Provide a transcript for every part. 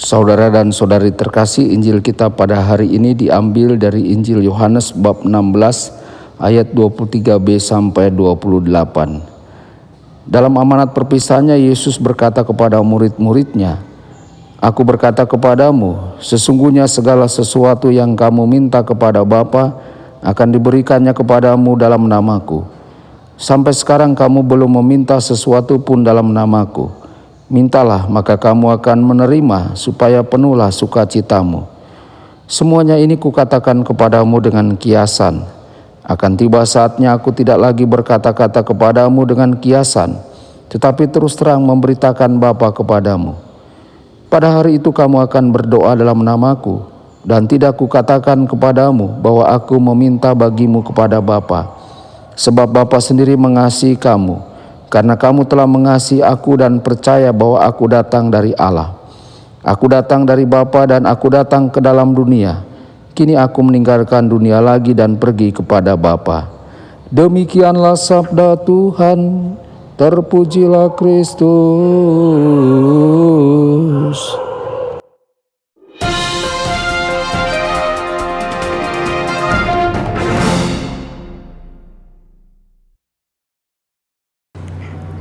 Saudara dan saudari terkasih, Injil kita pada hari ini diambil dari Injil Yohanes bab 16 ayat 23b sampai 28. Dalam amanat perpisahannya, Yesus berkata kepada murid-muridnya, "Aku berkata kepadamu, sesungguhnya segala sesuatu yang kamu minta kepada Bapa akan diberikannya kepadamu dalam namaku. Sampai sekarang kamu belum meminta sesuatu pun dalam namaku. Mintalah, maka kamu akan menerima, supaya penuhlah sukacitamu. Semuanya ini kukatakan kepadamu dengan kiasan. Akan tiba saatnya aku tidak lagi berkata-kata kepadamu dengan kiasan, tetapi terus terang memberitakan Bapa kepadamu. Pada hari itu kamu akan berdoa dalam namaku, dan tidak kukatakan kepadamu bahwa aku meminta bagimu kepada Bapa, sebab Bapa sendiri mengasihi kamu, karena kamu telah mengasihi aku dan percaya bahwa aku datang dari Allah. Aku datang dari Bapa dan aku datang ke dalam dunia. Kini aku meninggalkan dunia lagi dan pergi kepada Bapa." Demikianlah sabda Tuhan. Terpujilah Kristus.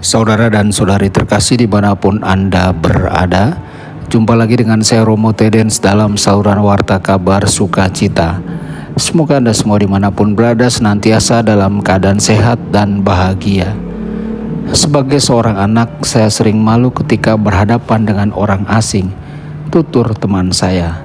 Saudara dan saudari terkasih dimanapun Anda berada, jumpa lagi dengan saya Romo Tedens dalam saluran Warta Kabar Sukacita. Semoga Anda semua dimanapun berada senantiasa dalam keadaan sehat dan bahagia. Sebagai seorang anak, saya sering malu ketika berhadapan dengan orang asing, tutur teman saya.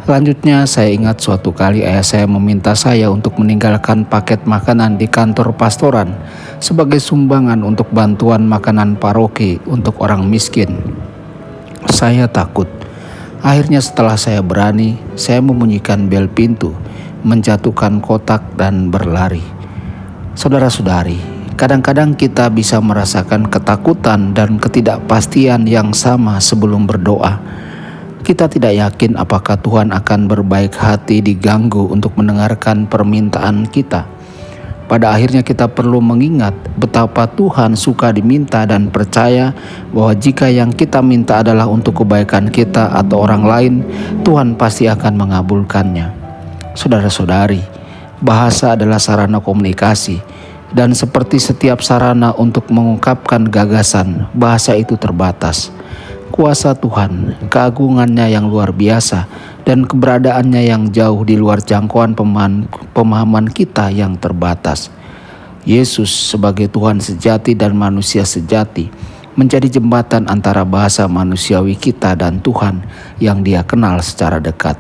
Selanjutnya saya ingat suatu kali ayah saya meminta saya untuk meninggalkan paket makanan di kantor pastoran sebagai sumbangan untuk bantuan makanan paroki untuk orang miskin. Saya takut. Akhirnya setelah saya berani, saya membunyikan bel pintu, menjatuhkan kotak dan berlari. Saudara-saudari, kadang-kadang kita bisa merasakan ketakutan dan ketidakpastian yang sama sebelum berdoa. Kita tidak yakin apakah Tuhan akan berbaik hati diganggu untuk mendengarkan permintaan kita. Pada akhirnya kita perlu mengingat betapa Tuhan suka diminta dan percaya bahwa jika yang kita minta adalah untuk kebaikan kita atau orang lain, Tuhan pasti akan mengabulkannya. Saudara-saudari, bahasa adalah sarana komunikasi, dan seperti setiap sarana untuk mengungkapkan gagasan, bahasa itu terbatas. Kuasa Tuhan, keagungannya yang luar biasa, dan keberadaannya yang jauh di luar jangkauan pemahaman kita yang terbatas. Yesus sebagai Tuhan sejati dan manusia sejati menjadi jembatan antara bahasa manusiawi kita dan Tuhan yang Dia kenal secara dekat.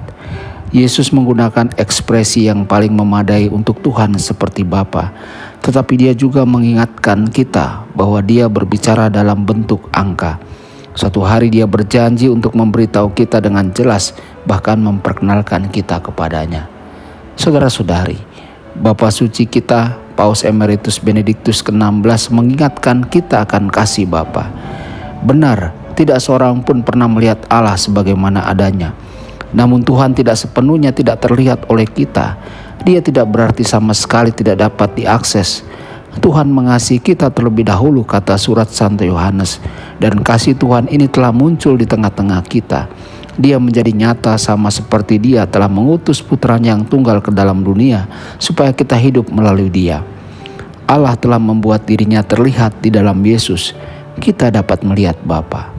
Yesus menggunakan ekspresi yang paling memadai untuk Tuhan seperti Bapa, tetapi Dia juga mengingatkan kita bahwa Dia berbicara dalam bentuk angka. Suatu hari Dia berjanji untuk memberitahu kita dengan jelas, bahkan memperkenalkan kita kepadanya. Saudara-saudari, Bapa Suci kita, Paus Emeritus Benediktus ke-16 mengingatkan kita akan kasih Bapa. Benar, tidak seorang pun pernah melihat Allah sebagaimana adanya. Namun Tuhan tidak sepenuhnya tidak terlihat oleh kita. Dia tidak berarti sama sekali tidak dapat diakses. Tuhan mengasihi kita terlebih dahulu, kata surat Santo Yohanes, dan kasih Tuhan ini telah muncul di tengah-tengah kita. Dia menjadi nyata sama seperti Dia telah mengutus putranya yang tunggal ke dalam dunia supaya kita hidup melalui Dia. Allah telah membuat dirinya terlihat di dalam Yesus. Kita dapat melihat Bapa.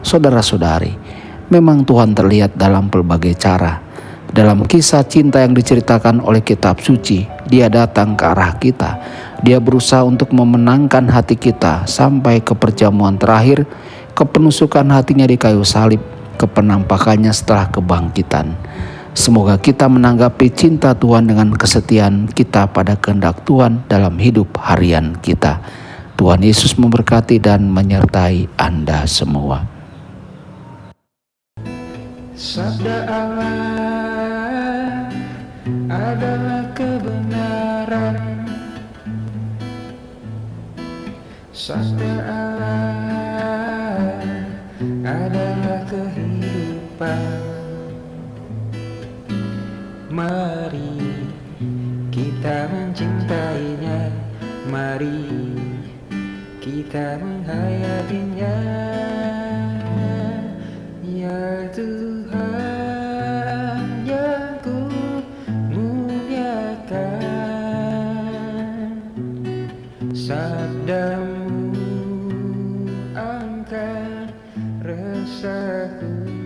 Saudara-saudari, memang Tuhan terlihat dalam pelbagai cara. Dalam kisah cinta yang diceritakan oleh kitab suci, Dia datang ke arah kita. Dia berusaha untuk memenangkan hati kita sampai ke perjamuan terakhir, kepenusukan hatinya di kayu salib, ke penampakannya setelah kebangkitan. Semoga kita menanggapi cinta Tuhan dengan kesetiaan kita pada kehendak Tuhan dalam hidup harian kita. Tuhan Yesus memberkati dan menyertai Anda semua. Sabda Allah adalah kebenaran. Sabda Allah adalah kehidupan. Mari kita mencintainya, mari kita menghayatinya, ya Tuhan. resahku.